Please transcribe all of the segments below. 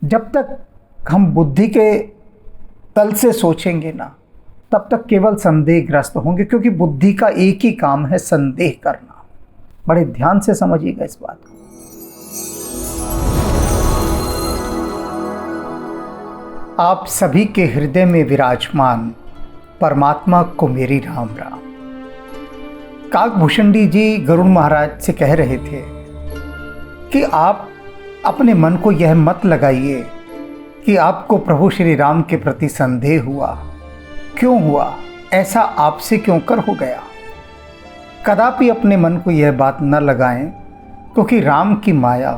जब तक हम बुद्धि के तल से सोचेंगे ना, तब तक केवल संदेहग्रस्त होंगे, क्योंकि बुद्धि का एक ही काम है, संदेह करना। बड़े ध्यान से समझिएगा इस बात को। आप सभी के हृदय में विराजमान परमात्मा को मेरी राम राम। काकभूषणी जी गरुड़ महाराज से कह रहे थे कि आप अपने मन को यह मत लगाइए कि आपको प्रभु श्री राम के प्रति संदेह हुआ। क्यों हुआ? ऐसा आपसे क्यों कर हो गया? कदापि अपने मन को यह बात न लगाएं, क्योंकि राम की माया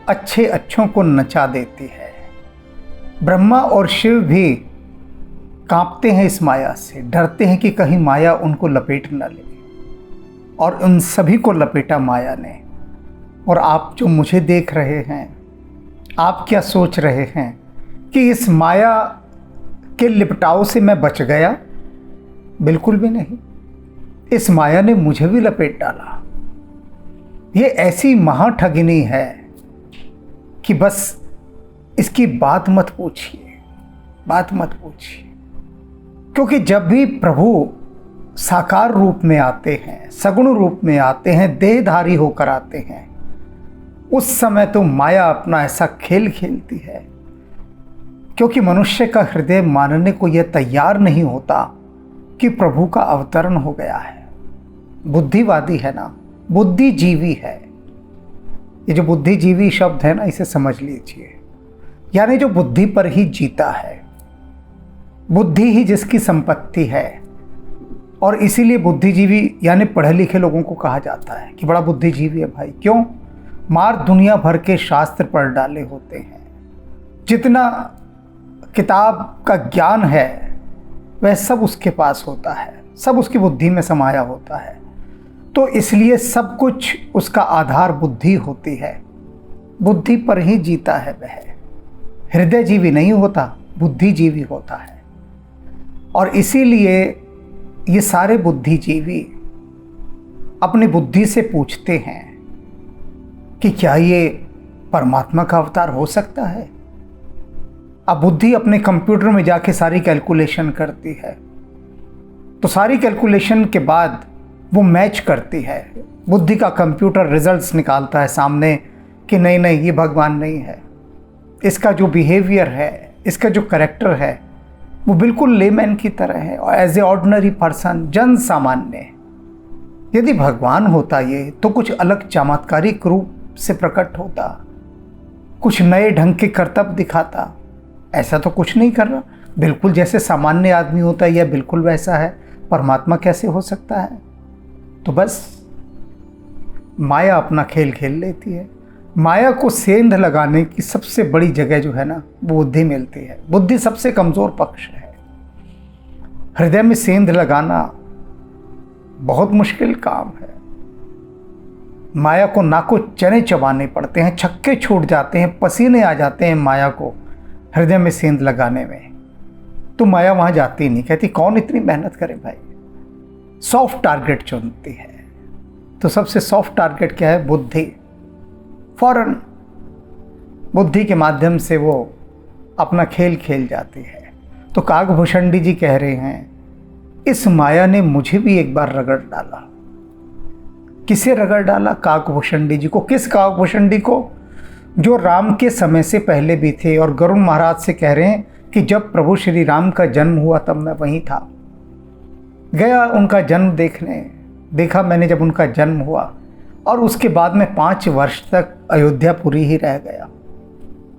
अच्छे अच्छों को नचा देती है। ब्रह्मा और शिव भी कांपते हैं इस माया से, डरते हैं कि कहीं माया उनको लपेट न ले, और उन सभी को लपेटा माया ने। और आप जो मुझे देख रहे हैं, आप क्या सोच रहे हैं कि इस माया के लिपटाव से मैं बच गया? बिल्कुल भी नहीं। इस माया ने मुझे भी लपेट डाला। ये ऐसी महाठगिनी है कि बस इसकी बात मत पूछिए, बात मत पूछिए। क्योंकि जब भी प्रभु साकार रूप में आते हैं, सगुण रूप में आते हैं, देहधारी होकर आते हैं, उस समय तो माया अपना ऐसा खेल खेलती है, क्योंकि मनुष्य का हृदय मानने को यह तैयार नहीं होता कि प्रभु का अवतरण हो गया है। बुद्धिवादी है ना, बुद्धिजीवी है। ये जो बुद्धिजीवी शब्द है ना, इसे समझ लीजिए, यानी जो बुद्धि पर ही जीता है, बुद्धि ही जिसकी संपत्ति है। और इसीलिए बुद्धिजीवी यानी पढ़े लिखे लोगों को कहा जाता है कि बड़ा बुद्धिजीवी है भाई। क्यों? मार दुनिया भर के शास्त्र पढ़ डाले होते हैं, जितना किताब का ज्ञान है वह सब उसके पास होता है, सब उसकी बुद्धि में समाया होता है। तो इसलिए सब कुछ उसका आधार बुद्धि होती है, बुद्धि पर ही जीता है वह। हृदय जीवी नहीं होता, बुद्धिजीवी होता है। और इसीलिए ये सारे बुद्धिजीवी अपनी बुद्धि से पूछते हैं कि क्या ये परमात्मा का अवतार हो सकता है? अब बुद्धि अपने कंप्यूटर में जाके सारी कैलकुलेशन करती है, तो सारी कैलकुलेशन के बाद वो मैच करती है। बुद्धि का कंप्यूटर रिजल्ट्स निकालता है सामने कि नहीं नहीं, ये भगवान नहीं है। इसका जो बिहेवियर है, इसका जो कैरेक्टर है, वो बिल्कुल लेमैन की तरह है, और एज ए ऑर्डिनरी पर्सन, जन सामान्य। यदि भगवान होता ये, तो कुछ अलग चमत्कारिक रूप से प्रकट होता, कुछ नए ढंग के कर्तव्य दिखाता। ऐसा तो कुछ नहीं कर रहा, बिल्कुल जैसे सामान्य आदमी होता है, यह बिल्कुल वैसा है। परमात्मा कैसे हो सकता है? तो बस माया अपना खेल खेल लेती है। माया को सेंध लगाने की सबसे बड़ी जगह जो है ना, वो बुद्धि मिलती है। बुद्धि सबसे कमज़ोर पक्ष है। हृदय में सेंध लगाना बहुत मुश्किल काम है। माया को ना को चने चबाने पड़ते हैं, छक्के छूट जाते हैं, पसीने आ जाते हैं माया को हृदय में सेंध लगाने में। तो माया वहाँ जाती नहीं, कहती कौन इतनी मेहनत करे भाई। सॉफ्ट टारगेट चुनती है। तो सबसे सॉफ्ट टारगेट क्या है? बुद्धि। फौरन बुद्धि के माध्यम से वो अपना खेल खेल जाती है। तो काकभूषणी जी कह रहे हैं, इस माया ने मुझे भी एक बार रगड़ डाला। किसे रगड़ डाला? काकभूषणी जी को। किस काकभूषणी को? जो राम के समय से पहले भी थे। और गरुड़ महाराज से कह रहे हैं कि जब प्रभु श्री राम का जन्म हुआ तब मैं वहीं था, गया उनका जन्म देखने। देखा मैंने जब उनका जन्म हुआ, और उसके बाद में 5 वर्ष तक अयोध्यापुरी ही रह गया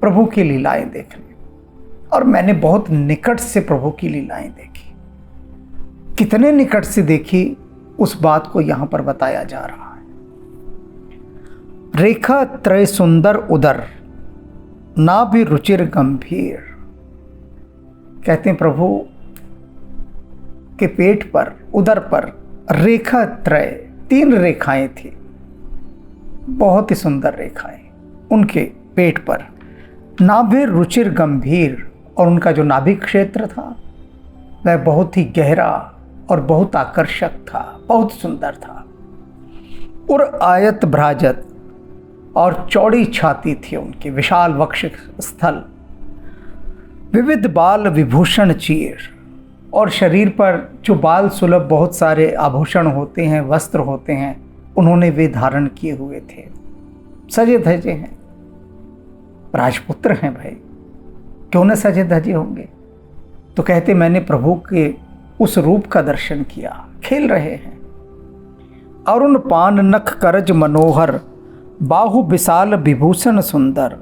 प्रभु की लीलाएं देखने। और मैंने बहुत निकट से प्रभु की लीलाएं देखी। कितने निकट से देखी, उस बात को यहां पर बताया जा रहा है। रेखा त्रय सुंदर उदर, ना भी रुचिर गंभीर। कहते हैं प्रभु के पेट पर, उदर पर रेखा त्रय, 3 रेखाएं थी, बहुत ही सुंदर रेखाएं उनके पेट पर। नाभि रुचिर गंभीर, और उनका जो नाभि क्षेत्र था वह बहुत ही गहरा और बहुत आकर्षक था, बहुत सुंदर था। और आयत भ्राजत, और चौड़ी छाती थी उनकी, विशाल वक्ष स्थल, विविध बाल विभूषण चीर, और शरीर पर जो बाल सुलभ बहुत सारे आभूषण होते हैं, वस्त्र होते हैं, उन्होंने वे धारण किए हुए थे। सजे धजे हैं, राजपुत्र हैं भाई, क्यों न सजे धजे होंगे। तो कहते मैंने प्रभु के उस रूप का दर्शन किया, खेल रहे हैं। अरुण पान नख करज मनोहर, बाहु विशाल विभूषण सुंदर,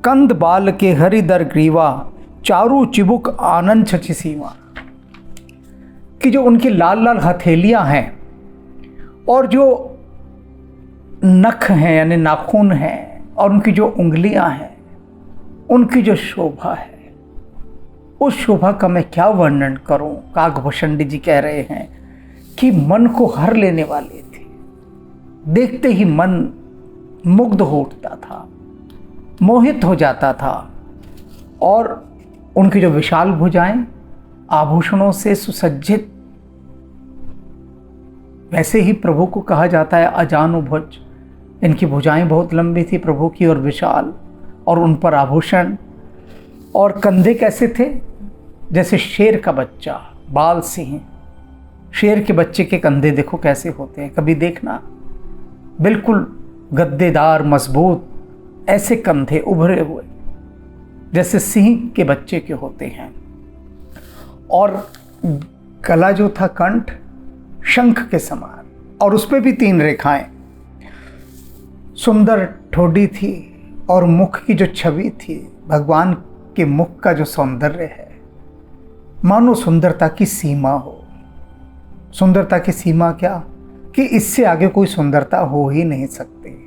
कंद बाल के हरिदर ग्रीवा, चारु चिबुक आनंद छछि सीमा। कि जो उनकी लाल लाल हथेलियां हैं और जो नख हैं यानी नाखून हैं, और उनकी जो उंगलियां हैं, उनकी जो शोभा है, उस शोभा का मैं क्या वर्णन करूं। काकभूषणी जी कह रहे हैं कि मन को हर लेने वाले थे, देखते ही मन मुग्ध हो उठता था, मोहित हो जाता था। और उनकी जो विशाल भुजाएं आभूषणों से सुसज्जित, वैसे ही प्रभु को कहा जाता है अजानुभुज। इनकी भुजाएं बहुत लंबी थी प्रभु की और विशाल, और उन पर आभूषण। और कंधे कैसे थे, जैसे शेर का बच्चा, बाल सिंह। शेर के बच्चे के कंधे देखो कैसे होते हैं, कभी देखना, बिल्कुल गद्देदार मजबूत, ऐसे कंधे उभरे हुए जैसे सिंह के बच्चे के होते हैं। और गला जो था कंठ शंख के समान, और उस पर भी 3 रेखाएं। सुंदर ठोडी थी, और मुख की जो छवि थी, भगवान के मुख का जो सौंदर्य है, मानो सुंदरता की सीमा हो। सुंदरता की सीमा क्या, कि इससे आगे कोई सुंदरता हो ही नहीं सकती।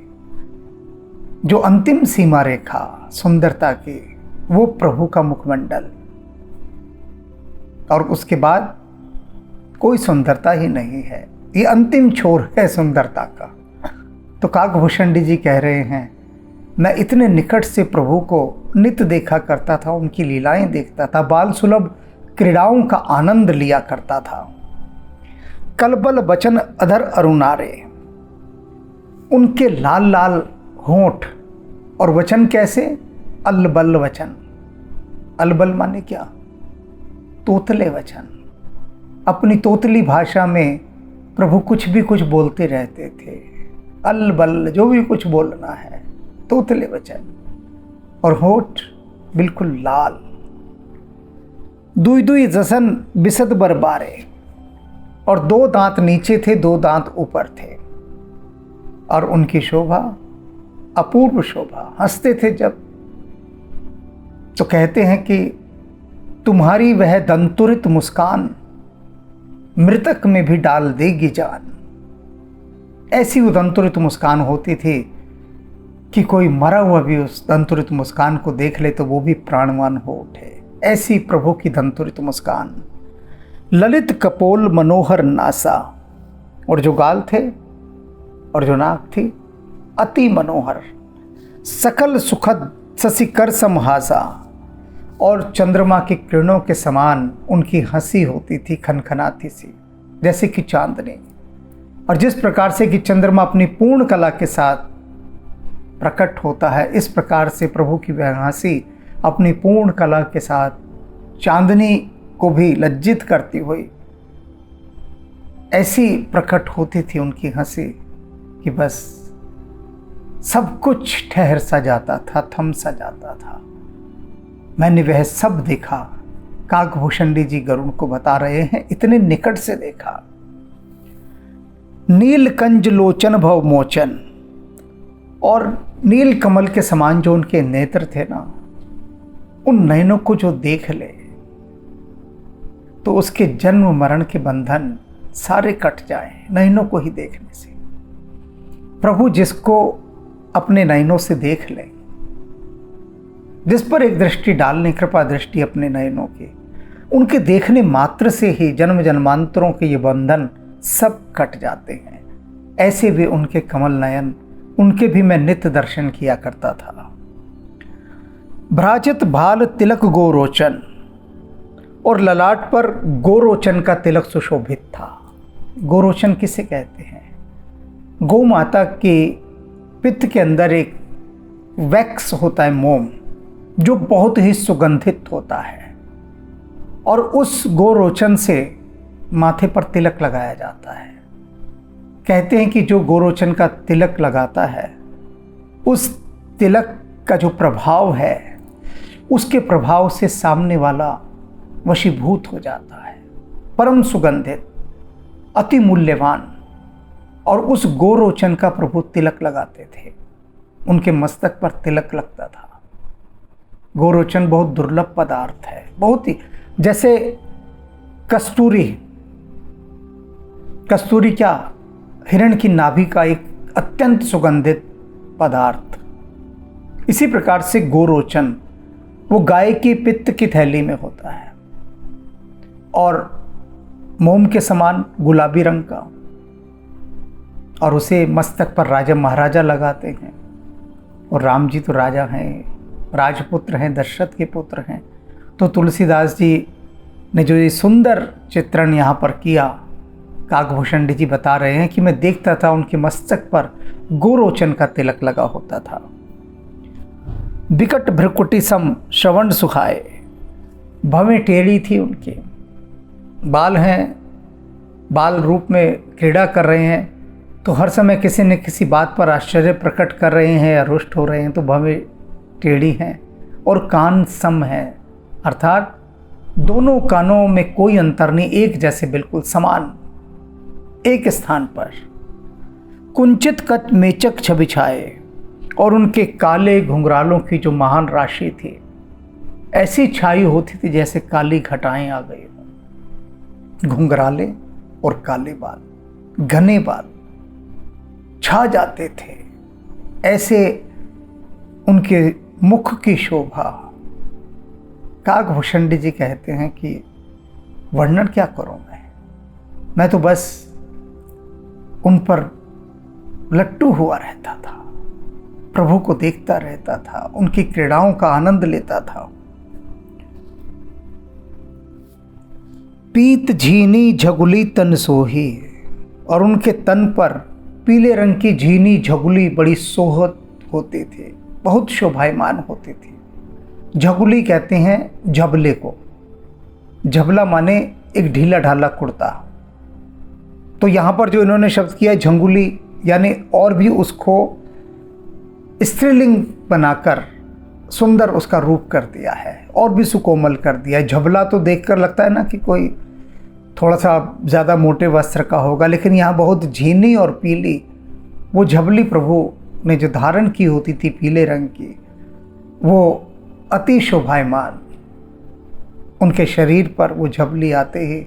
जो अंतिम सीमा रेखा सुंदरता की, वो प्रभु का मुखमंडल, और उसके बाद कोई सुंदरता ही नहीं है। ये अंतिम छोर है सुंदरता का। तो काकभूषणी जी कह रहे हैं, मैं इतने निकट से प्रभु को नित्य देखा करता था, उनकी लीलाएं देखता था, बाल सुलभ क्रीड़ाओं का आनंद लिया करता था। कलबल बचन अधर अरुणारे, उनके लाल लाल होंठ, और वचन कैसे, अलबल वचन। अलबल माने क्या, तोतले वचन। अपनी तोतली भाषा में प्रभु कुछ भी कुछ बोलते रहते थे। अलबल, जो भी कुछ बोलना है, तोतले वचन। और होठ बिल्कुल लाल। दुई दुई जसन बिसद बरबारे, और 2 दांत नीचे थे, 2 दांत ऊपर थे। और उनकी शोभा अपूर्व शोभा। हंसते थे जब, तो कहते हैं कि तुम्हारी वह दंतुरित मुस्कान मृतक में भी डाल देगी जान। ऐसी वो दंतुरित मुस्कान होती थी कि कोई मरा हुआ भी उस दंतुरित मुस्कान को देख ले तो वो भी प्राणवान हो उठे। ऐसी प्रभु की दंतुरित मुस्कान। ललित कपोल मनोहर नासा, और जो गाल थे और जो नाक थी अति मनोहर। सकल सुखद शशिकर समहासा, और चंद्रमा की किरणों के समान उनकी हंसी होती थी, खनखनाती सी, जैसे कि चांदनी। और जिस प्रकार से कि चंद्रमा अपनी पूर्ण कला के साथ प्रकट होता है, इस प्रकार से प्रभु की वह हंसी अपनी पूर्ण कला के साथ चांदनी को भी लज्जित करती हुई ऐसी प्रकट होती थी उनकी हंसी कि बस सब कुछ ठहर सा जाता था, थम सा जाता था। मैंने वह सब देखा। काकभूषणी जी गरुड़ को बता रहे हैं, इतने निकट से देखा। नीलकंज लोचन भव मोचन, और नील कमल के समान जो उनके नेत्र थे ना, उन नयनों को जो देख ले तो उसके जन्म मरण के बंधन सारे कट जाएं नयनों को ही देखने से। प्रभु जिसको अपने नयनों से देख ले, जिस पर एक दृष्टि डालने, कृपा दृष्टि अपने नयनों की, उनके देखने मात्र से ही जन्म जन्मांतरों के ये बंधन सब कट जाते हैं। ऐसे भी उनके कमल नयन, उनके भी मैं नित्य दर्शन किया करता था। भ्राजित भाल तिलक गोरोचन, और ललाट पर गोरोचन का तिलक सुशोभित था। गोरोचन किसे कहते हैं? गौ माता के पित्त के अंदर एक वैक्स होता है, मोम, जो बहुत ही सुगंधित होता है, और उस गोरोचन से माथे पर तिलक लगाया जाता है। कहते हैं कि जो गोरोचन का तिलक लगाता है, उस तिलक का जो प्रभाव है, उसके प्रभाव से सामने वाला वशीभूत हो जाता है। परम सुगंधित, अति मूल्यवान, और उस गोरोचन का प्रभु तिलक लगाते थे। उनके मस्तक पर तिलक लगता था। गोरोचन बहुत दुर्लभ पदार्थ है, बहुत ही, जैसे कस्तूरी। कस्तूरी क्या, हिरण की नाभि का एक अत्यंत सुगंधित पदार्थ। इसी प्रकार से गोरोचन वो गाय की पित्त की थैली में होता है, और मोम के समान गुलाबी रंग का, और उसे मस्तक पर राजा महाराजा लगाते हैं। और राम जी तो राजा हैं, राजपुत्र हैं, दशरथ के पुत्र हैं। तो तुलसीदास जी ने जो ये सुंदर चित्रण यहाँ पर किया, काकभूषण जी बता रहे हैं कि मैं देखता था उनके मस्तक पर गोरोचन का तिलक लगा होता था। बिकट भ्रकुटी सम श्रवण सुखाए, भवें टेढ़ी थी उनके, बाल हैं, बाल रूप में क्रीड़ा कर रहे हैं, तो हर समय किसी न किसी बात पर आश्चर्य प्रकट कर रहे हैं या रुष्ट हो रहे हैं, तो भवें टेढ़ी हैं। और कान सम हैं, अर्थात दोनों कानों में कोई अंतर नहीं, एक जैसे बिल्कुल समान, एक स्थान पर। कुंचित कच मेचक छवि छाए, और उनके काले घुंघरालों की जो महान राशि थी, ऐसी छाई होती थी जैसे काली घटाएं आ गई हों। घुंघराले और काले बाल, घने बाल छा जाते थे, ऐसे उनके मुख की शोभा। काकभूषण जी कहते हैं कि वर्णन क्या करूं मैं तो बस उन पर लट्टू हुआ रहता था, प्रभु को देखता रहता था, उनकी क्रीड़ाओं का आनंद लेता था। पीत झीनी झगुली तन सोही, और उनके तन पर पीले रंग की झीनी झगुली बड़ी सोहत होते थे, बहुत शोभायमान होते थे। झगुली कहते हैं झबले को। झबला माने एक ढीला ढाला कुर्ता। तो यहाँ पर जो इन्होंने शब्द किया है झंगुली, यानी और भी उसको स्त्रीलिंग बनाकर सुंदर उसका रूप कर दिया है, और भी सुकोमल कर दिया है। झबला तो देखकर लगता है ना कि कोई थोड़ा सा ज़्यादा मोटे वस्त्र का होगा, लेकिन यहाँ बहुत झीनी और पीली वो झबली प्रभु ने जो धारण की होती थी पीले रंग की, वो अति शोभायमान। उनके शरीर पर वो झबली आते ही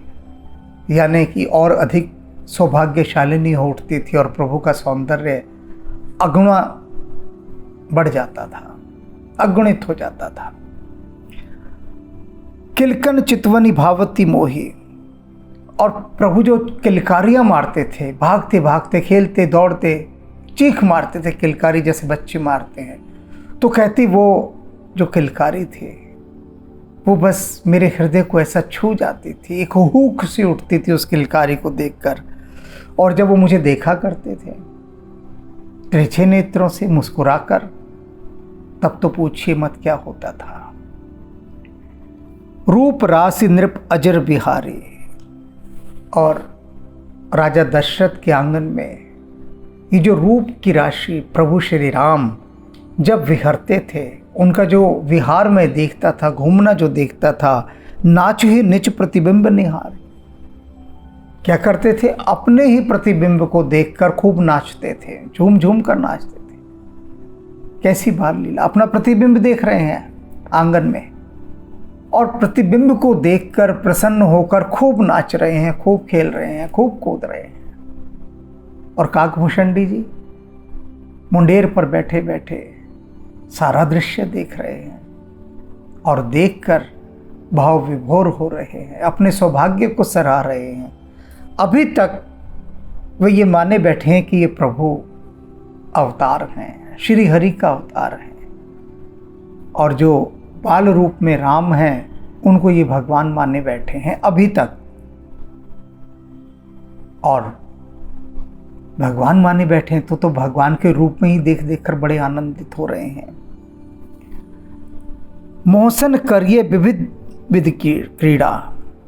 यानी कि और अधिक सौभाग्यशालिनी हो उठती थी, और प्रभु का सौंदर्य अगुणा बढ़ जाता था, अगुणित हो जाता था। किलकन चितवनी भावती मोही, और प्रभु जो किलकारियाँ मारते थे, भागते भागते खेलते दौड़ते चीख मारते थे, किलकारी जैसे बच्चे मारते हैं, तो कहती वो जो किलकारी थी वो बस मेरे हृदय को ऐसा छू जाती थी, एक हुक सी उठती थी उस किलकारी को देखकर। और जब वो मुझे देखा करते थे तिरछे नेत्रों से मुस्कुराकर, तब तो पूछिए मत क्या होता था। रूप राशि नृप अजर बिहारी, और राजा दशरथ के आंगन में ये जो रूप की राशि प्रभु श्री राम जब विहरते थे, उनका जो विहार में देखता था, घूमना जो देखता था, नाच ही निज प्रतिबिंब निहार। क्या करते थे, अपने ही प्रतिबिंब को देखकर खूब नाचते थे, झूम झूम कर नाचते थे। कैसी बाल लीला, अपना प्रतिबिंब देख रहे हैं आंगन में, और प्रतिबिंब को देखकर प्रसन्न होकर खूब नाच रहे हैं, खूब खेल रहे हैं, खूब कूद रहे हैं। और काकभूषण जी मुंडेर पर बैठे बैठे सारा दृश्य देख रहे हैं, और देखकर भाव विभोर हो रहे हैं, अपने सौभाग्य को सराह रहे हैं। अभी तक वे ये माने बैठे हैं कि ये प्रभु अवतार हैं, श्री हरि का अवतार हैं, और जो बाल रूप में राम हैं उनको ये भगवान माने बैठे हैं अभी तक। और भगवान माने बैठे हैं तो भगवान के रूप में ही देख देख कर बड़े आनंदित हो रहे हैं। मोहसन करिए विविध विध की क्रीड़ा।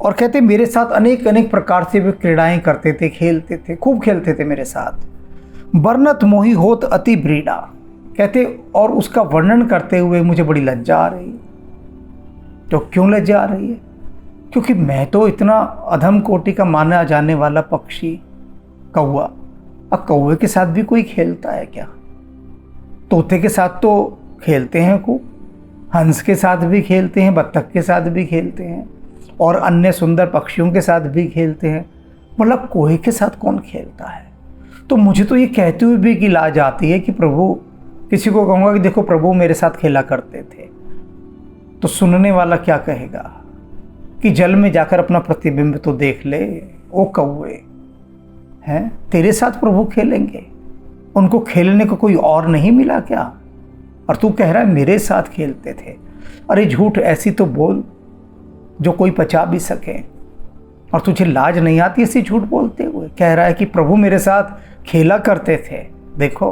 और कहते मेरे साथ अनेक अनेक प्रकार से वे क्रीड़ाएं करते थे, खेलते थे, खूब खेलते थे मेरे साथ। वर्णत मोही होत अति ब्रीड़ा, कहते और उसका वर्णन करते हुए मुझे बड़ी लज्जा आ रही है। तो क्यों लज्जा आ रही है? क्योंकि मैं तो इतना अधम कोटि का माना जाने वाला पक्षी कौवा, अब कौवे के साथ भी कोई खेलता है क्या? तोते के साथ तो खेलते हैं को, हंस के साथ भी खेलते हैं, बत्तख के साथ भी खेलते हैं, और अन्य सुंदर पक्षियों के साथ भी खेलते हैं, मतलब कोहे के साथ कौन खेलता है? तो मुझे तो ये कहते हुए भी कि लाज आती है कि प्रभु, किसी को कहूँगा कि देखो प्रभु मेरे साथ खेला करते थे, तो सुनने वाला क्या कहेगा कि जल में जाकर अपना प्रतिबिंब तो देख ले, ओ कौवे हैं तेरे साथ प्रभु खेलेंगे, उनको खेलने को कोई और नहीं मिला क्या? और तू कह रहा है मेरे साथ खेलते थे। अरे झूठ ऐसी तो बोल जो कोई पचा भी सके, और तुझे लाज नहीं आती ऐसी झूठ बोलते हुए? कह रहा है कि प्रभु मेरे साथ खेला करते थे। देखो,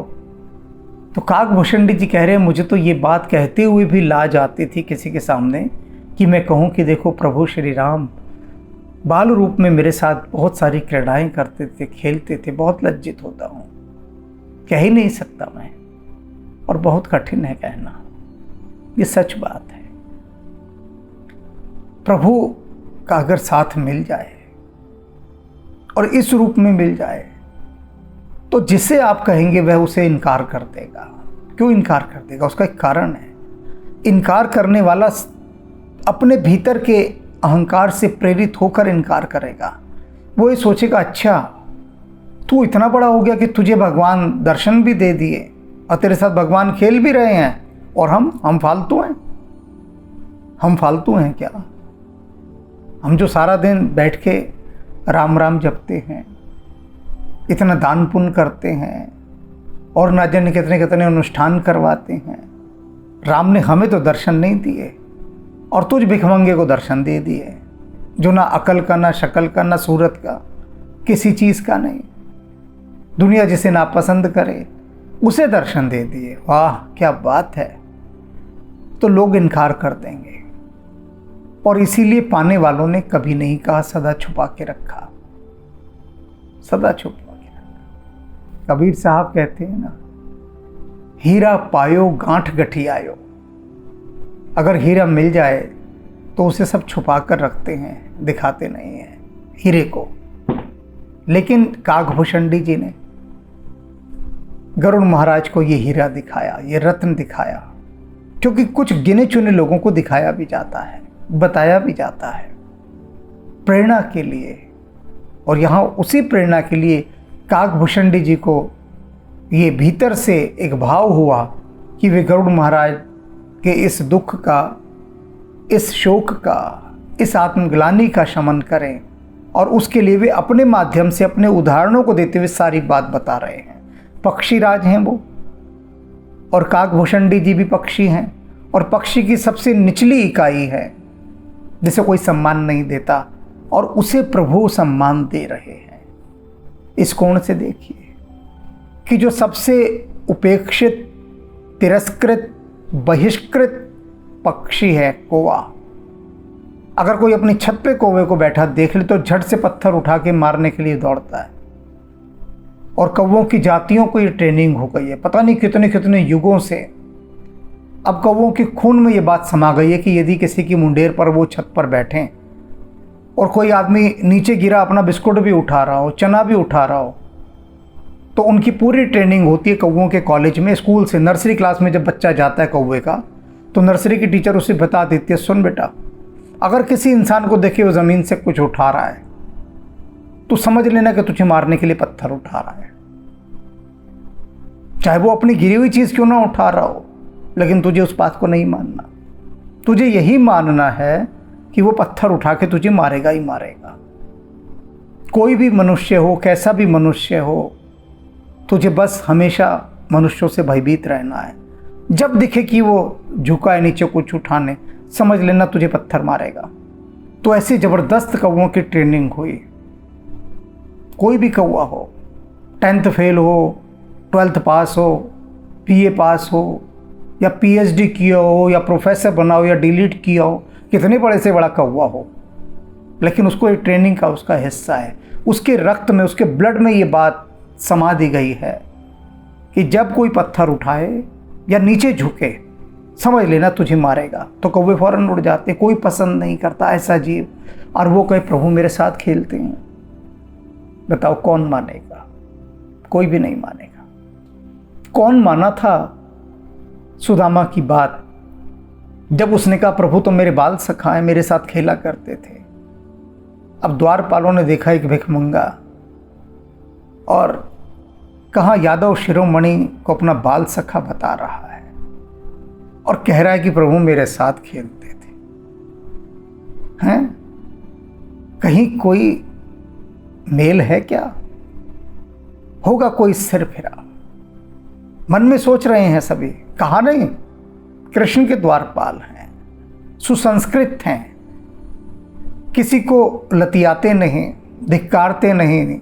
तो काकभूषणी जी कह रहे हैं मुझे तो ये बात कहते हुए भी लाज आती थी किसी के सामने कि मैं कहूँ कि देखो प्रभु श्री राम बाल रूप में मेरे साथ बहुत सारी क्रीड़ाएं करते थे, खेलते थे। बहुत लज्जित होता हूँ, कह ही नहीं सकता मैं, और बहुत कठिन है कहना, ये सच बात है। प्रभु का अगर साथ मिल जाए और इस रूप में मिल जाए तो जिसे आप कहेंगे वह उसे इनकार कर देगा। क्यों इनकार कर देगा? उसका एक कारण है। इनकार करने वाला अपने भीतर के अहंकार से प्रेरित होकर इनकार करेगा। वो ये सोचेगा अच्छा तू इतना बड़ा हो गया कि तुझे भगवान दर्शन भी दे दिए और तेरे साथ भगवान खेल भी रहे हैं, और हम फालतू हैं? हम फालतू हैं क्या? हम जो सारा दिन बैठ के राम राम जपते हैं, इतना दान पुण्य करते हैं, और ना जाने कितने कितने अनुष्ठान करवाते हैं, राम ने हमें तो दर्शन नहीं दिए और तुझ भिखमंगे को दर्शन दे दिए, जो ना अकल का, ना शक्ल का, ना सूरत का, किसी चीज़ का नहीं। दुनिया जिसे नापसंद करे उसे दर्शन दे दिए। वाह क्या बात है! तो लोग इनकार कर देंगे, और इसीलिए पाने वालों ने कभी नहीं कहा, सदा छुपा के रखा, सदा छुपा के रखा। कबीर साहब कहते हैं ना, हीरा पायो गांठ गठी आयो। अगर हीरा मिल जाए तो उसे सब छुपा कर रखते हैं, दिखाते नहीं हैं हीरे को। लेकिन काकभूषणी जी ने गरुड़ महाराज को ये हीरा दिखाया, ये रत्न दिखाया, क्योंकि कुछ गिने चुने लोगों को दिखाया भी जाता है, बताया भी जाता है प्रेरणा के लिए। और यहाँ उसी प्रेरणा के लिए काकभूषणी जी को ये भीतर से एक भाव हुआ कि वे गरुड़ महाराज के इस दुख का, इस शोक का, इस आत्मग्लानि का शमन करें, और उसके लिए वे अपने माध्यम से, अपने उदाहरणों को देते हुए सारी बात बता रहे हैं। पक्षी राज हैं वो, और काकभूषणी जी भी पक्षी हैं, और पक्षी की सबसे निचली इकाई है जिसे कोई सम्मान नहीं देता, और उसे प्रभु सम्मान दे रहे हैं। इस कोण से देखिए कि जो सबसे उपेक्षित, तिरस्कृत, बहिष्कृत पक्षी है कौवा, अगर कोई अपनी छत पे कौवे को बैठा देख ले तो झट से पत्थर उठा के मारने के लिए दौड़ता है। और कौवों की जातियों को ये ट्रेनिंग हो गई है, पता नहीं कितने कितने युगों से। अब कौवों के खून में ये बात समा गई है कि यदि किसी की मुंडेर पर वो छत पर बैठें और कोई आदमी नीचे गिरा अपना बिस्कुट भी उठा रहा हो, चना भी उठा रहा हो, तो उनकी पूरी ट्रेनिंग होती है कौवों के कॉलेज में, स्कूल से। नर्सरी क्लास में जब बच्चा जाता है कौवे का, तो नर्सरी की टीचर उसे बता देती है, सुन बेटा, अगर किसी इंसान को देखे वो ज़मीन से कुछ उठा रहा है तो समझ लेना कि तुझे मारने के लिए पत्थर उठा रहा है, चाहे वो अपनी गिरी हुई चीज़ क्यों ना उठा रहा हो, लेकिन तुझे उस बात को नहीं मानना। तुझे यही मानना है कि वो पत्थर उठा के तुझे मारेगा ही मारेगा। कोई भी मनुष्य हो, कैसा भी मनुष्य हो, तुझे बस हमेशा मनुष्यों से भयभीत रहना है। जब दिखे कि वो झुका है नीचे कुछ उठाने, समझ लेना तुझे पत्थर मारेगा। तो ऐसी ज़बरदस्त कौवों की ट्रेनिंग हुई। कोई भी कौवा हो, 10th फेल हो, 12th पास हो, PA पास हो, या पीएचडी किया हो या प्रोफेसर बना हो या डिलीट किया हो, कितने बड़े से बड़ा कौवा हो, लेकिन उसको एक ट्रेनिंग का उसका हिस्सा है। उसके रक्त में, उसके ब्लड में ये बात समा दी गई है कि जब कोई पत्थर उठाए या नीचे झुके, समझ लेना तुझे मारेगा। तो कौवे फौरन उड़ जाते। कोई पसंद नहीं करता ऐसा जीव, और वो कहे प्रभु मेरे साथ खेलते हैं। बताओ कौन मानेगा? कोई भी नहीं मानेगा। कौन माना था सुदामा की बात जब उसने कहा प्रभु तो मेरे बाल सखा है, मेरे साथ खेला करते थे। अब द्वारपालों ने देखा एक भिखमंगा, और कहाँ यादव शिरोमणि को अपना बाल सखा बता रहा है और कह रहा है कि प्रभु मेरे साथ खेलते थे। हैं? कहीं कोई मेल है क्या? होगा कोई सिर फिरा। मन में सोच रहे हैं सभी, कहा नहीं, कृष्ण के द्वारपाल हैं, सुसंस्कृत हैं, किसी को लतियाते नहीं, धिक्कारते नहीं,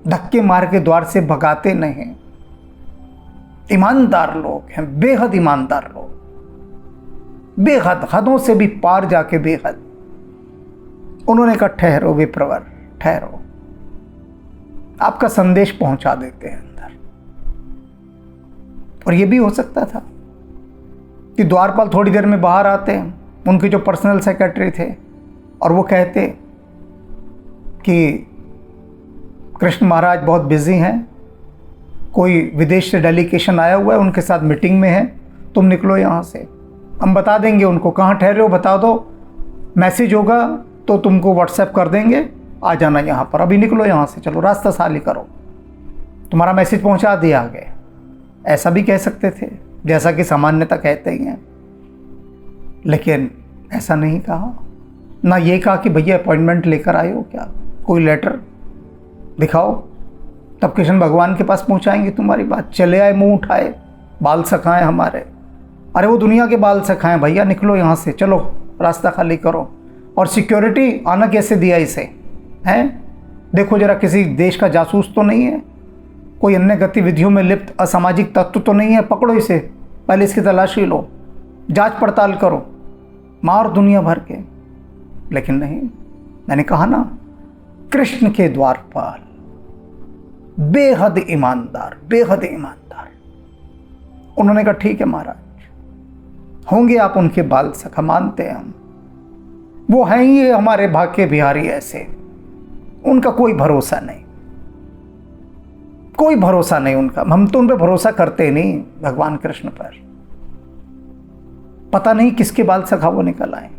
धक्के मार के द्वार से भगाते नहीं, ईमानदार लोग हैं, बेहद ईमानदार लोग, बेहद, हदों से भी पार जाके बेहद। उन्होंने कहा ठहरो विप्रवर, ठहरो, आपका संदेश पहुंचा देते हैं अंदर। और ये भी हो सकता था कि द्वारपाल थोड़ी देर में बाहर आते, उनके जो पर्सनल सेक्रेटरी थे, और वो कहते कि कृष्ण महाराज बहुत बिजी हैं, कोई विदेश से डेलीगेशन आया हुआ है, उनके साथ मीटिंग में है, तुम निकलो यहाँ से। हम बता देंगे उनको कहाँ ठहरे हो, बता दो, मैसेज होगा तो तुमको व्हाट्सएप कर देंगे, आ जाना यहाँ पर, अभी निकलो यहाँ से, चलो रास्ता साली करो, तुम्हारा मैसेज पहुँचा दिया आगे। ऐसा भी कह सकते थे, जैसा कि सामान्यतः कहते ही हैं, लेकिन ऐसा नहीं कहा। ना ये कहा कि भैया अपॉइंटमेंट लेकर आए हो क्या, कोई लेटर दिखाओ, तब कृष्ण भगवान के पास पहुंचाएंगे तुम्हारी बात। चले आए मुंह उठाए, बाल सखाएं हमारे। अरे वो दुनिया के बाल सखाएं भैया, निकलो यहाँ से, चलो रास्ता खाली करो। और सिक्योरिटी आना कैसे दिया इसे, हैं? देखो जरा, किसी देश का जासूस तो नहीं है, कोई अन्य गतिविधियों में लिप्त असामाजिक तत्व तो नहीं है, पकड़ो इसे, पहले इसकी तलाशी लो, जांच पड़ताल करो, मार दुनिया भर के। लेकिन नहीं, मैंने कहा ना, कृष्ण के द्वारपाल, बेहद ईमानदार, बेहद ईमानदार। उन्होंने कहा ठीक है महाराज, होंगे आप उनके बाल सखा, मानते हैं हम, वो हैं ही हमारे भाग्य बिहारी ऐसे, उनका कोई भरोसा नहीं, कोई भरोसा नहीं उनका। हम तो उन पर भरोसा करते नहीं, भगवान कृष्ण पर। पता नहीं किसके बाल सखा वो निकल आए,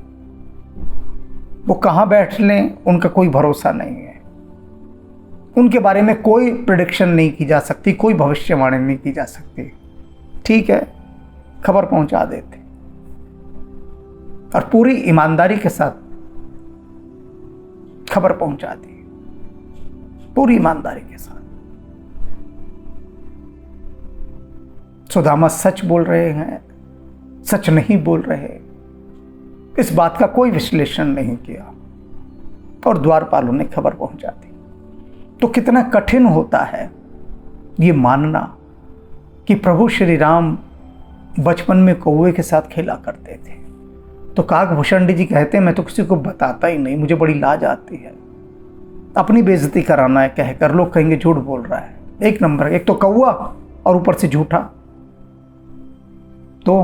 वो कहाँ बैठ लें, उनका कोई भरोसा नहीं है। उनके बारे में कोई प्रेडिक्शन नहीं की जा सकती, कोई भविष्यवाणी नहीं की जा सकती। ठीक है, खबर पहुंचा देते, और पूरी ईमानदारी के साथ खबर पहुंचा दी, पूरी ईमानदारी के साथ। सुदामा सच बोल रहे हैं, सच नहीं बोल रहे, इस बात का कोई विश्लेषण नहीं किया, और द्वारपालों ने खबर पहुंचा दी। तो कितना कठिन होता है ये मानना कि प्रभु श्री राम बचपन में कौवे के साथ खेला करते थे। तो काकभूषण जी कहते हैं मैं तो किसी को बताता ही नहीं, मुझे बड़ी लाज आती है, अपनी बेइज्जती कराना है कहकर, लोग कहेंगे झूठ बोल रहा है। एक नंबर, एक तो कौवा और ऊपर से झूठा, तो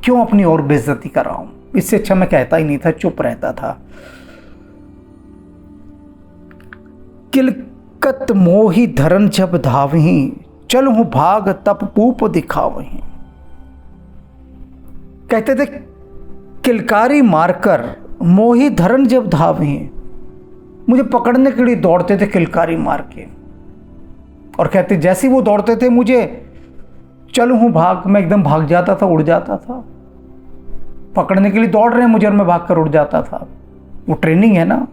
क्यों अपनी और बेइज्जती कराऊं? इससे अच्छा मैं कहता ही नहीं था, चुप रहता था। किलकत मोही धरन जब धावही, चलहु भाग तप पूप दिखावही। कहते थे किलकारी मारकर मोही धरन जब धावही, मुझे पकड़ने के लिए दौड़ते थे किलकारी मार के, और कहते जैसे वो दौड़ते थे मुझे चलूं भाग, मैं एकदम भाग जाता था, उड़ जाता था। पकड़ने के लिए दौड़ रहे हैं मुझे और मैं भाग कर उड़ जाता था। वो ट्रेनिंग है ना,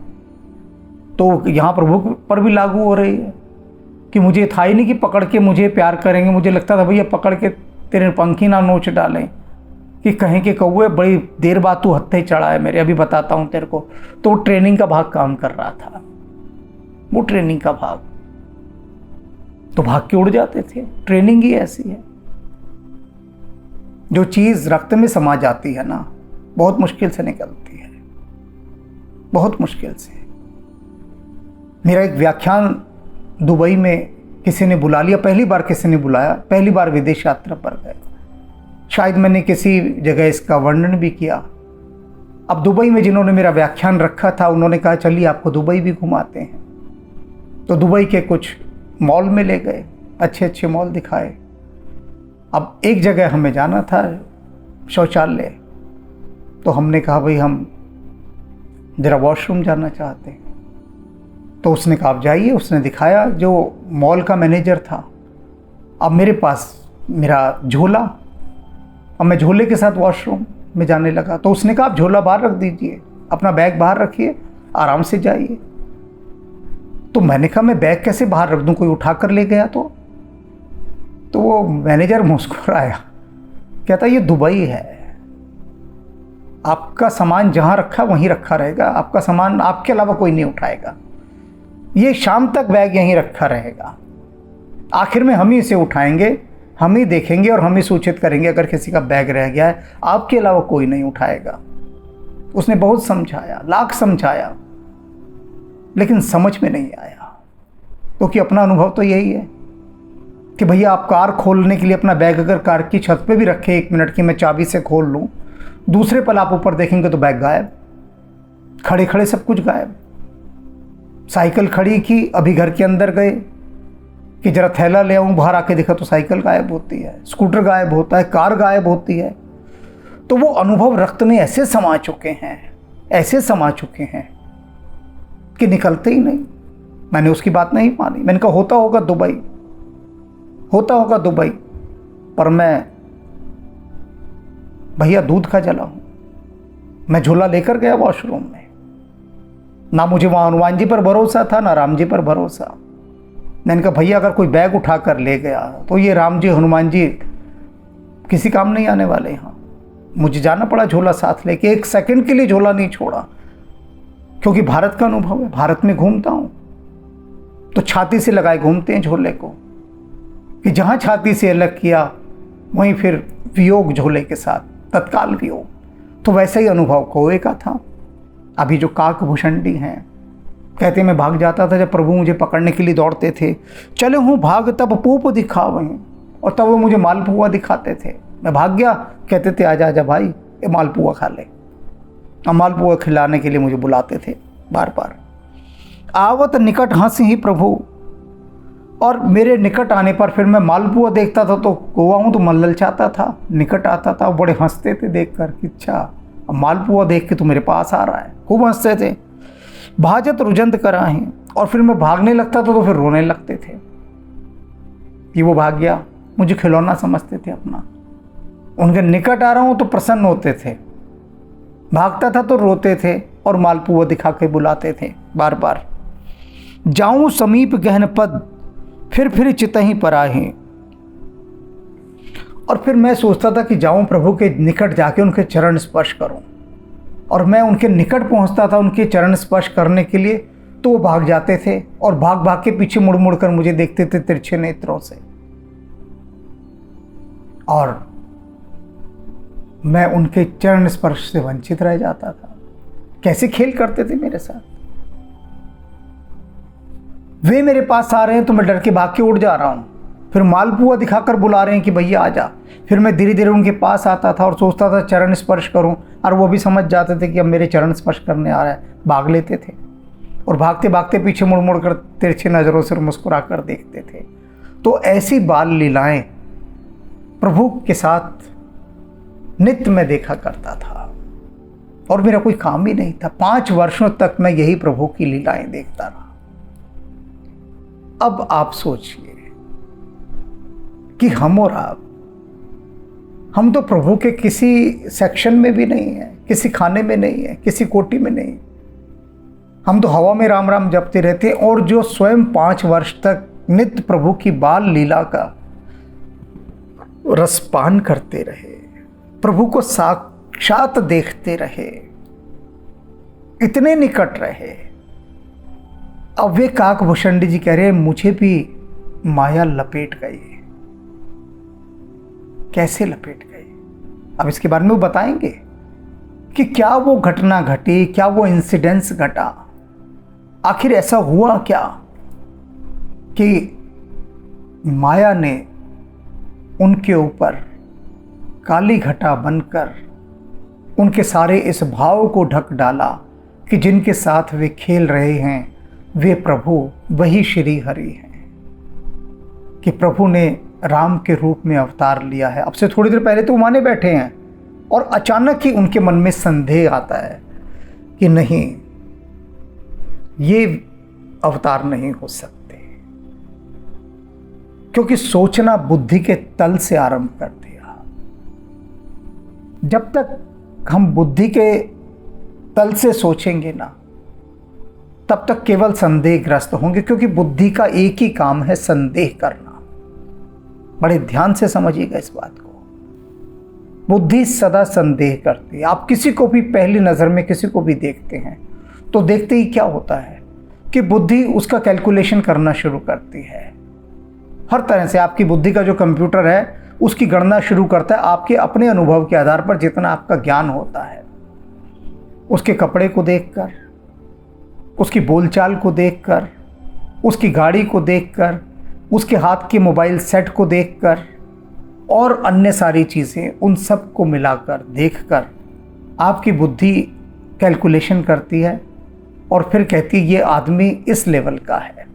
तो यहाँ प्रभु पर भी लागू हो रही है कि मुझे था ही नहीं कि पकड़ के मुझे प्यार करेंगे। मुझे लगता था भैया पकड़ के तेरे पंखी ना नोच डालें, कि कहें कि कौवे बड़ी देर बाद तू हत्थे चढ़ा है मेरे, अभी बताता हूँ तेरे को। तो वो ट्रेनिंग का भाग काम कर रहा था, वो ट्रेनिंग का भाग, तो भाग के उड़ जाते थे। ट्रेनिंग ही ऐसी है। जो चीज़ रक्त में समा जाती है ना, बहुत मुश्किल से निकलती है, बहुत मुश्किल से। मेरा एक व्याख्यान दुबई में किसी ने बुला लिया, पहली बार किसी ने बुलाया, पहली बार विदेश यात्रा पर गए। शायद मैंने किसी जगह इसका वर्णन भी किया। अब दुबई में जिन्होंने मेरा व्याख्यान रखा था, उन्होंने कहा चलिए आपको दुबई भी घुमाते हैं। तो दुबई के कुछ मॉल में ले गए, अच्छे अच्छे मॉल दिखाए। अब एक जगह हमें जाना था, शौचालय, तो हमने कहा भाई हम ज़रा वॉशरूम जाना चाहते हैं। तो उसने कहा आप जाइए। उसने दिखाया, जो मॉल का मैनेजर था। अब मेरे पास मेरा झोला, अब मैं झोले के साथ वॉशरूम में जाने लगा। तो उसने कहा आप झोला बाहर रख दीजिए, अपना बैग बाहर रखिए, आराम से जाइए। तो मैंने कहा मैं बैग कैसे बाहर रख दूं, कोई उठा कर ले गया तो वो मैनेजर मुस्कुराया, कहता ये दुबई है, आपका सामान जहां रखा वहीं रखा रहेगा, आपका सामान आपके अलावा कोई नहीं उठाएगा, ये शाम तक बैग यहीं रखा रहेगा, आखिर में हम ही इसे उठाएंगे, हम ही देखेंगे और हम ही सूचित करेंगे अगर किसी का बैग रह गया है, आपके अलावा कोई नहीं उठाएगा। उसने बहुत समझाया, लाख समझाया, लेकिन समझ में नहीं आया, क्योंकि अपना अनुभव तो यही है कि भैया आप कार खोलने के लिए अपना बैग अगर कार की छत पे भी रखे 1 मिनट की मैं चाबी से खोल लूँ, दूसरे पल आप ऊपर देखेंगे तो बैग गायब, खड़े खड़े सब कुछ गायब। साइकिल खड़ी की, अभी घर के अंदर गए कि जरा थैला ले आऊँ, बाहर आके देखा तो साइकिल गायब होती है, स्कूटर गायब होता है, कार गायब होती है। तो वो अनुभव रक्त में ऐसे समा चुके हैं, ऐसे समा चुके हैं कि निकलते ही नहीं। मैंने उसकी बात नहीं मानी, मैंने कहा होता होगा दुबई, होता होगा दुबई, पर मैं भैया दूध का जला हूं। मैं झोला लेकर गया वॉशरूम में, ना मुझे वहां हनुमान जी पर भरोसा था ना राम जी पर भरोसा। मैंने कहा भैया अगर कोई बैग उठा कर ले गया तो ये राम जी हनुमान जी किसी काम नहीं आने वाले यहाँ। मुझे जाना पड़ा झोला साथ लेके, 1 सेकंड के लिए झोला नहीं छोड़ा, क्योंकि भारत का अनुभव है, भारत में घूमता हूं तो छाती से लगाए घूमते हैं झोले को, कि जहां छाती से अलग किया वहीं फिर वियोग झोले के साथ, तत्काल वियोग। तो वैसे ही अनुभव कौवे का था। अभी जो काकभूषणी हैं, कहते मैं भाग जाता था जब प्रभु मुझे पकड़ने के लिए दौड़ते थे, चले हूँ भाग तब पूप दिखावें, और तब वो मुझे मालपुआ दिखाते थे। मैं भाग गया, कहते थे आजा आजा भाई ये मालपुआ खा ले, और मालपुआ खिलाने के लिए मुझे बुलाते थे बार बार। आवत निकट हंस ही प्रभु, और मेरे निकट आने पर फिर मैं मालपुआ देखता था तो गोवा हूँ तो मन ललचाता था, निकट आता था, बड़े हंसते थे देख कर कि अच्छा अब मालपुआ देख के तो मेरे पास आ रहा है, खूब हंसते थे। भाजत रुजंत कराहें, और फिर मैं भागने लगता था तो फिर रोने लगते थे कि वो भाग गया, मुझे खिलौना समझते थे अपना। उनके निकट आ रहा हूँ तो प्रसन्न होते थे, भागता था तो रोते थे और मालपुआ दिखा के बुलाते थे बार बार। जाऊं समीप गहन पद, फिर चितहीं पर आहे, और फिर मैं सोचता था कि जाऊं प्रभु के निकट जाके उनके चरण स्पर्श करूं, और मैं उनके निकट पहुंचता था उनके चरण स्पर्श करने के लिए, तो वो भाग जाते थे और भाग भाग के पीछे मुड़ मुड़ कर मुझे देखते थे तिरछे नेत्रों से, और मैं उनके चरण स्पर्श से वंचित रह जाता था। कैसे खेल करते थे मेरे साथ। वे मेरे पास आ रहे हैं तो मैं डर के भाग के उड़ जा रहा हूं, फिर मालपुआ दिखाकर बुला रहे हैं कि भैया आ जा। फिर मैं धीरे धीरे उनके पास आता था और सोचता था चरण स्पर्श करूं, और वो भी समझ जाते थे कि अब मेरे चरण स्पर्श करने आ रहा है, भाग लेते थे और भागते भागते पीछे मुड़ मुड़ कर तिरछी नज़रों से मुस्कुरा कर देखते थे। तो ऐसी बाल लीलाएं प्रभु के साथ नित्य में देखा करता था, और मेरा कोई काम ही नहीं था। 5 वर्षों तक मैं यही प्रभु की लीलाएं देखता रहा। अब आप सोचिए कि हम और आप, हम तो प्रभु के किसी सेक्शन में भी नहीं है, किसी खाने में नहीं है, किसी कोटि में नहीं। हम तो हवा में राम राम जपते रहते हैं, और जो स्वयं 5 वर्ष तक नित्य प्रभु की बाल लीला का रसपान करते रहे, प्रभु को साक्षात देखते रहे, इतने निकट रहे। अब वे काकभूषणी जी कह रहे हैं मुझे भी माया लपेट गई। कैसे लपेट गई? अब इसके बारे में वो बताएंगे कि क्या वो घटना घटी, क्या वो इंसिडेंस घटा, आखिर ऐसा हुआ क्या कि माया ने उनके ऊपर काली घटा बनकर उनके सारे इस भाव को ढक डाला कि जिनके साथ वे खेल रहे हैं वे प्रभु वही श्री हरि हैं, कि प्रभु ने राम के रूप में अवतार लिया है। अब से थोड़ी देर पहले तो वो माने बैठे हैं और अचानक ही उनके मन में संदेह आता है कि नहीं, ये अवतार नहीं हो सकते, क्योंकि सोचना बुद्धि के तल से आरंभ कर दिया। जब तक हम बुद्धि के तल से सोचेंगे ना, तब तक केवल संदेहग्रस्त होंगे, क्योंकि बुद्धि का एक ही काम है, संदेह करना। बड़े ध्यान से समझिएगा इस बात को। बुद्धि सदा संदेह करती है। आप किसी को भी पहली नज़र में किसी को भी देखते हैं तो देखते ही क्या होता है कि बुद्धि उसका कैलकुलेशन करना शुरू करती है। हर तरह से आपकी बुद्धि का जो कंप्यूटर है उसकी गणना शुरू करता है आपके अपने अनुभव के आधार पर, जितना आपका ज्ञान होता है। उसके कपड़े को देखकर, उसकी बोलचाल को देखकर, उसकी गाड़ी को देखकर, उसके हाथ के मोबाइल सेट को देखकर और अन्य सारी चीज़ें, उन सब को मिलाकर देखकर आपकी बुद्धि कैलकुलेशन करती है और फिर कहती है ये आदमी इस लेवल का है।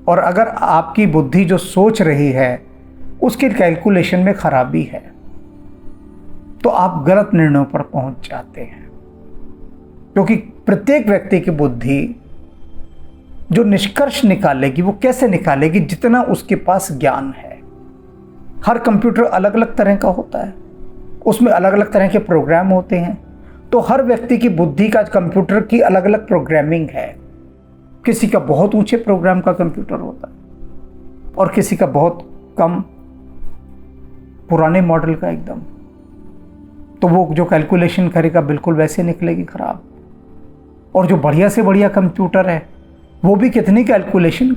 और अगर आपकी बुद्धि जो सोच रही है उसके कैलकुलेशन में खराबी है तो आप गलत निर्णयों पर पहुंच जाते हैं, क्योंकि प्रत्येक व्यक्ति की बुद्धि जो निष्कर्ष निकालेगी वो कैसे निकालेगी, जितना उसके पास ज्ञान है। हर कंप्यूटर अलग अलग तरह का होता है, उसमें अलग अलग तरह के प्रोग्राम होते हैं, तो हर व्यक्ति की बुद्धि का कंप्यूटर की अलग अलग प्रोग्रामिंग है। किसी का बहुत ऊंचे प्रोग्राम का कंप्यूटर होता है और किसी का बहुत कम पुराने मॉडल का एकदम, तो वो जो कैलकुलेशन करेगा बिल्कुल वैसे निकलेगी खराब। और जो बढ़िया से बढ़िया कंप्यूटर है वो भी कितनी कैलकुलेशन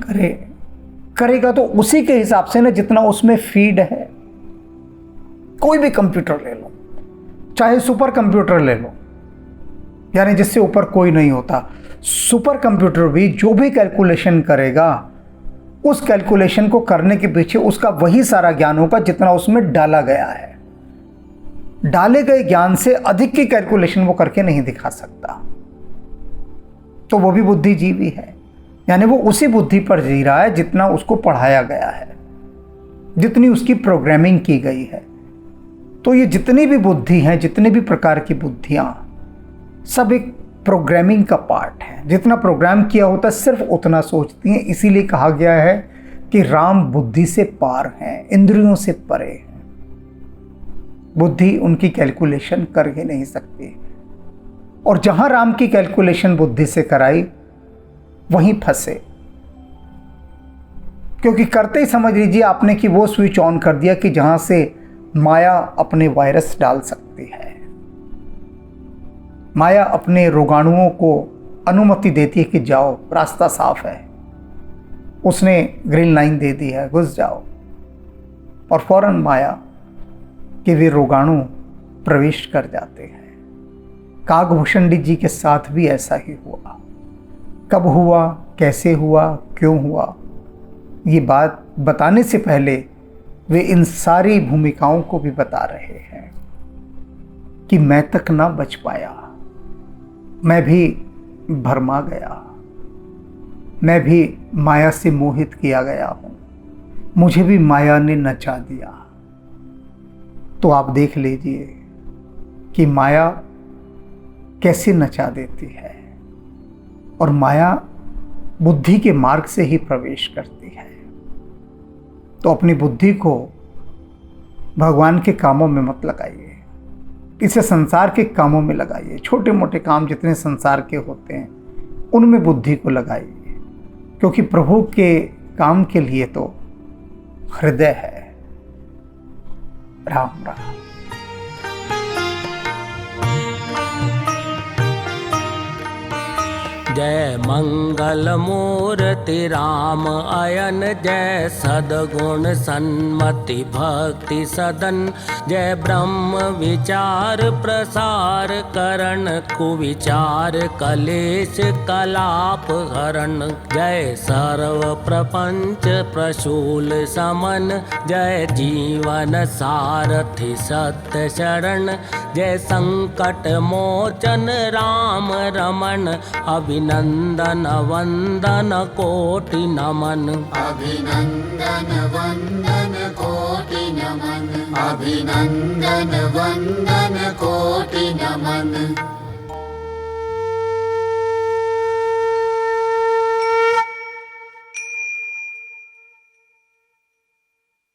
करेगा तो उसी के हिसाब से ना, जितना उसमें फीड है। कोई भी कंप्यूटर ले लो, चाहे सुपर कंप्यूटर ले लो, यानी जिससे ऊपर कोई नहीं होता, सुपर कंप्यूटर भी जो भी कैलकुलेशन करेगा उस कैलकुलेशन को करने के पीछे उसका वही सारा ज्ञान होगा जितना उसमें डाला गया है। डाले गए ज्ञान से अधिक की कैलकुलेशन वो करके नहीं दिखा सकता। तो वो भी बुद्धिजीवी है, यानी वो उसी बुद्धि पर जी रहा है जितना उसको पढ़ाया गया है, जितनी उसकी प्रोग्रामिंग की गई है। तो ये जितनी भी बुद्धि हैं, जितने भी प्रकार की बुद्धियां, सब एक प्रोग्रामिंग का पार्ट है। जितना प्रोग्राम किया होता है सिर्फ उतना सोचती हैं। इसीलिए कहा गया है कि राम बुद्धि से पार हैं, इंद्रियों से परे हैं। बुद्धि उनकी कैलकुलेशन कर ही नहीं सकती, और जहां राम की कैलकुलेशन बुद्धि से कराई वहीं फंसे। क्योंकि करते ही समझ लीजिए आपने कि वो स्विच ऑन कर दिया कि जहां से माया अपने वायरस डाल सकती है। माया अपने रोगाणुओं को अनुमति देती है कि जाओ, रास्ता साफ है, उसने ग्रीन लाइन दे दी है, घुस जाओ, और फौरन माया के वे रोगाणु प्रवेश कर जाते हैं। काकभूषणी जी के साथ भी ऐसा ही हुआ। कब हुआ, कैसे हुआ, क्यों हुआ, ये बात बताने से पहले वे इन सारी भूमिकाओं को भी बता रहे हैं कि मैं तक ना बच पाया, मैं भी भरमा गया, मैं भी माया से मोहित किया गया हूँ, मुझे भी माया ने नचा दिया। तो आप देख लीजिए कि माया कैसे नचा देती है, और माया बुद्धि के मार्ग से ही प्रवेश करती है। तो अपनी बुद्धि को भगवान के कामों में मत लगाइए, इसे संसार के कामों में लगाइए। छोटे मोटे काम जितने संसार के होते हैं उनमें बुद्धि को लगाइए, क्योंकि प्रभु के काम के लिए तो हृदय है। राम राम। जय मंगल मूर्ति राम अयन, जय सद्गुण सन्मति भक्ति सदन, जय ब्रह्म विचार प्रसार करण, कुविचार कलेश कलाप हरण, जय सर्व प्रपंच प्रशूल समन, जय जीवन सारथि सत्य शरण, जय संकट मोचन राम रमण, अभिनंदन वंदन कोटि नमन। अभिनंदन वंदन कोटि नमन, अभिनंदन वंदन कोटि नमन।